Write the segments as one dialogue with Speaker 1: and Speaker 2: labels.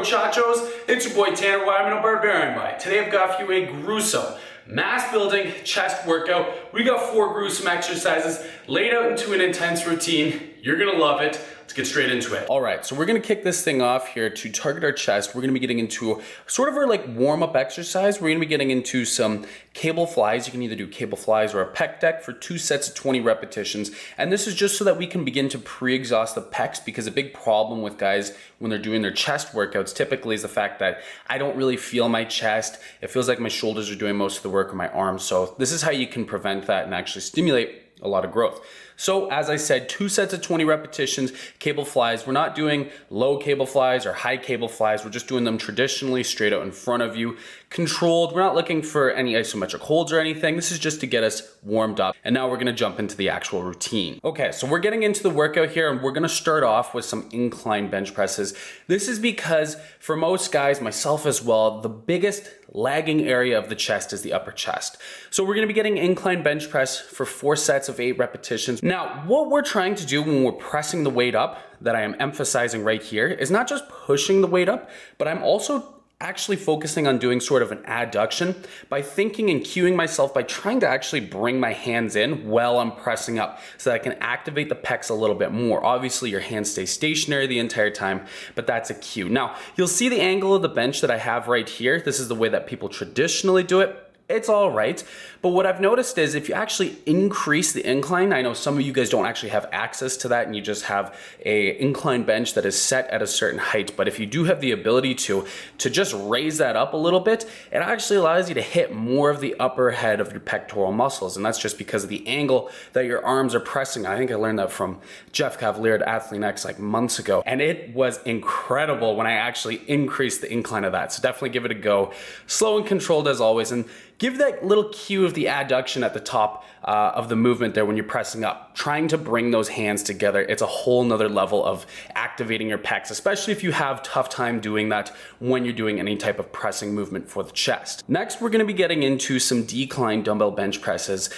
Speaker 1: muchachos? It's your boy Tanner Wideman of BarbarianBody. Today I've got for you a gruesome mass building chest workout. We got 4 gruesome exercises laid out into an intense routine. You're gonna love it. Let's get straight into it. All right, so we're gonna kick this thing off here to target our chest. We're gonna be getting into sort of our like warm-up exercise. We're gonna be getting into some cable flies. You can either do cable flies or a pec deck for 2 sets of 20 repetitions. And this is just so that we can begin to pre-exhaust the pecs, because a big problem with guys when they're doing their chest workouts typically is the fact that I don't really feel my chest. It feels like my shoulders are doing most of the work or my arms. So this is how you can prevent that and actually stimulate a lot of growth. So as I said, 2 sets of 20 repetitions, cable flies. We're not doing low cable flies or high cable flies. We're just doing them traditionally straight out in front of you, controlled. We're not looking for any isometric holds or anything. This is just to get us warmed up. And now we're gonna jump into the actual routine. Okay, so we're getting into the workout here, and we're gonna start off with some incline bench presses. This is because for most guys, myself as well, the biggest lagging area of the chest is the upper chest. So we're gonna be getting incline bench press for 4 sets of 8 repetitions. Now, what we're trying to do when we're pressing the weight up, that I am emphasizing right here, is not just pushing the weight up, but I'm also actually focusing on doing sort of an adduction by thinking and cueing myself by trying to actually bring my hands in while I'm pressing up so that I can activate the pecs a little bit more. Obviously your hands stay stationary the entire time, but that's a cue. Now, you'll see the angle of the bench that I have right here. This is the way that people traditionally do it. It's all right, but what I've noticed is if you actually increase the incline, I know some of you guys don't actually have access to that and you just have a incline bench that is set at a certain height, but if you do have the ability to just raise that up a little bit, it actually allows you to hit more of the upper head of your pectoral muscles, and that's just because of the angle that your arms are pressing. I think I learned that from Jeff Cavalier at Athlete X like months ago, and it was incredible when I actually increased the incline of that, so definitely give it a go. Slow and controlled as always, and give that little cue of the adduction at the top of the movement there when you're pressing up. Trying to bring those hands together, it's a whole nother level of activating your pecs, especially if you have tough time doing that when you're doing any type of pressing movement for the chest. Next, we're gonna be getting into some decline dumbbell bench presses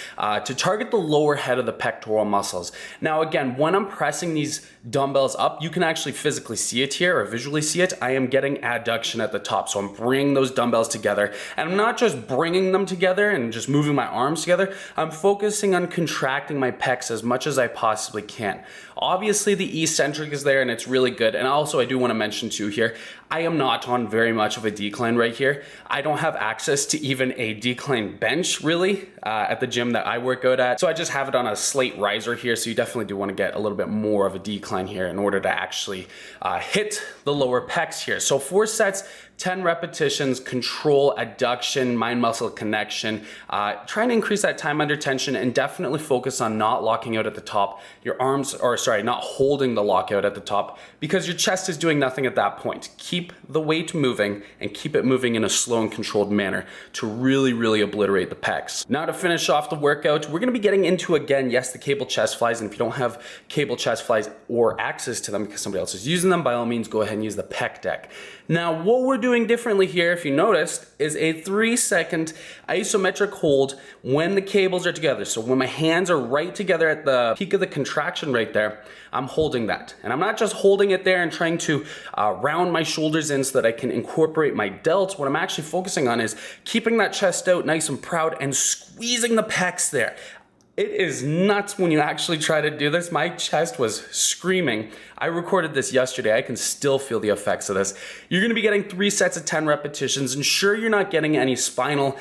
Speaker 1: to target the lower head of the pectoral muscles. Now again, when I'm pressing these dumbbells up, you can actually physically see it here or visually see it. I am getting adduction at the top, so I'm bringing those dumbbells together, and I'm not just bringing them together and just moving my arms together. I'm focusing on contracting my pecs as much as I possibly can. Obviously the eccentric is there and it's really good, and also I do want to mention too here, I am not on very much of a decline right here. I don't have access to even a decline bench really at the gym that I work out at, so I just have it on a slate riser here, so you definitely do want to get a little bit more of a decline here in order to actually hit the lower pecs here. So 4 sets, 10 repetitions, control, adduction, mind-muscle connection. Trying to increase that time under tension and definitely focus on not locking out at the top. Your arms, or sorry, not holding the lockout at the top, because your chest is doing nothing at that point. Keep the weight moving and keep it moving in a slow and controlled manner to really, really obliterate the pecs. Now to finish off the workout, we're gonna be getting into, again, yes, the cable chest flies, and if you don't have cable chest flies or access to them because somebody else is using them, by all means, go ahead and use the pec deck. Now, what we're doing differently here, if you noticed, is a 3-second isometric hold when the cables are together. So when my hands are right together at the peak of the contraction right there, I'm holding that. And I'm not just holding it there and trying to round my shoulders in so that I can incorporate my delts. What I'm actually focusing on is keeping that chest out nice and proud and squeezing the pecs there. It is nuts when you actually try to do this. My chest was screaming. I recorded this yesterday. I can still feel the effects of this. You're gonna be getting 3 sets of 10 repetitions. Ensure you're not getting any spinal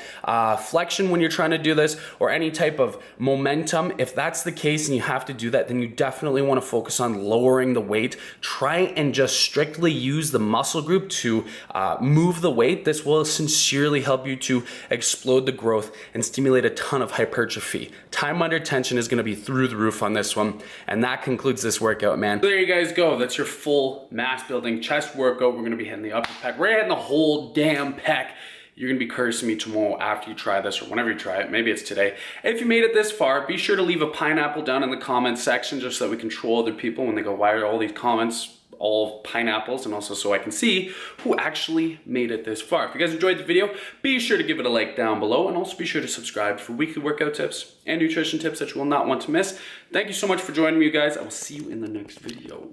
Speaker 1: flexion when you're trying to do this or any type of momentum. If that's the case and you have to do that, then you definitely wanna focus on lowering the weight. Try and just strictly use the muscle group to move the weight. This will sincerely help you to explode the growth and stimulate a ton of hypertrophy. Time under tension is gonna be through the roof on this one. And that concludes this workout, man. So there you guys go. That's your full mass building chest workout. We're gonna be hitting the upper pec. We're hitting the whole damn pec. You're gonna be cursing me tomorrow after you try this, or whenever you try it. Maybe it's today. If you made it this far, be sure to leave a pineapple down in the comments section just so that we can troll other people when they go, why are all these comments all pineapples, and also so I can see who actually made it this far. If you guys enjoyed the video, be sure to give it a like down below, and also be sure to subscribe for weekly workout tips and nutrition tips that you will not want to miss. Thank you so much for joining me, you guys. I will see you in the next video.